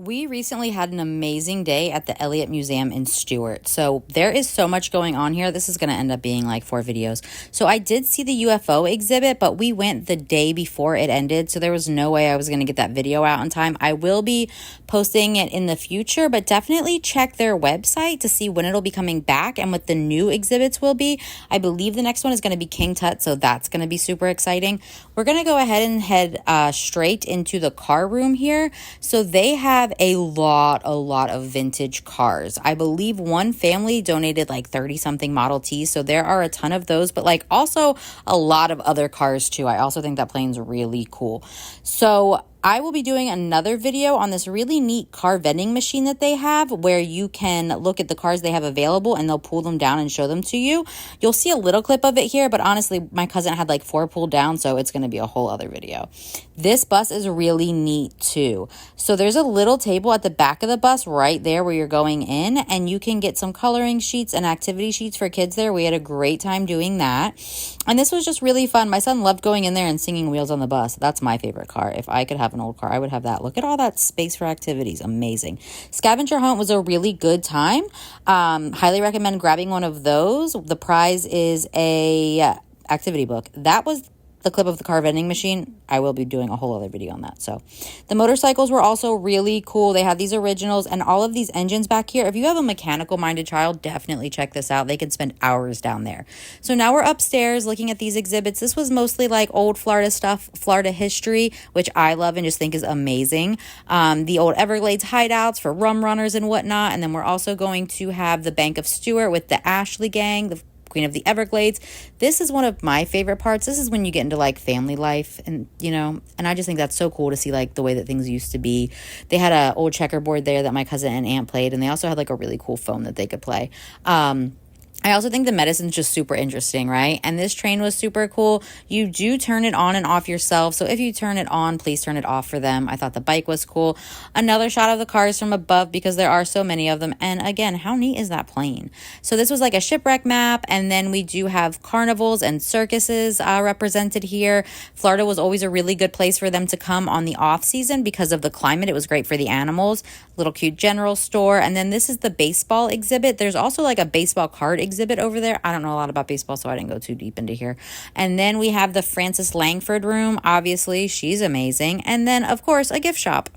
We recently had an amazing day at the Elliott Museum in Stewart. So there is so much going on here. This is going to end up being like 4 videos. So I did see the UFO exhibit, but we went the day before it ended. So there was no way I was going to get that video out in time. I will be posting it in the future, but definitely check their website to see when it'll be coming back and what the new exhibits will be. I believe the next one is going to be King Tut. So that's going to be super exciting. We're going to go ahead and head straight into the car room here. So they have a lot of vintage cars. I believe one family donated like 30 something Model Ts, so there are a ton of those, but like also a lot of other cars too. I also think that plane's really cool. So I will be doing another video on this really neat car vending machine that they have where you can look at the cars they have available and they'll pull them down and show them to you. You'll see a little clip of it here, but honestly, my cousin had like 4 pulled down, so it's going to be a whole other video. This bus is really neat too. So there's a little table at the back of the bus right there where you're going in, and you can get some coloring sheets and activity sheets for kids there. We had a great time doing that. And this was just really fun. My son loved going in there and singing Wheels on the Bus. That's my favorite car. If I could have an old car, I would have that. Look at all that space for activities. Amazing. Scavenger hunt was a really good time. Highly recommend grabbing one of those. The prize is a activity book. That was the clip of the car vending machine. I will be doing a whole other video on that. So the motorcycles were also really cool. They had these originals and all of these engines back here. If you have a mechanical minded child, definitely check this out. They could spend hours down there. So now we're upstairs looking at these exhibits. This was mostly like old Florida stuff, Florida history, which I love and just think is amazing. The old Everglades hideouts for rum runners and whatnot. And then we're also going to have the Bank of Stewart with the Ashley gang, the Queen of the Everglades. This is one of my favorite parts. This is when you get into like family life, and and I just think that's so cool to see like the way that things used to be. They had an old checkerboard there that my cousin and aunt played, and they also had like a really cool phone that they could play. I also think the medicine's just super interesting, right? And this train was super cool. You do turn it on and off yourself. So if you turn it on, please turn it off for them. I thought the bike was cool. Another shot of the cars from above because there are so many of them. And again, how neat is that plane? So this was like a shipwreck map. And then we do have carnivals and circuses represented here. Florida was always a really good place for them to come on the off season because of the climate. It was great for the animals. Little cute general store. And then this is the baseball exhibit. There's also like a baseball card exhibit over there. I don't know a lot about baseball, so I didn't go too deep into here. And then we have the Frances Langford room. Obviously, she's amazing. And then, of course, a gift shop.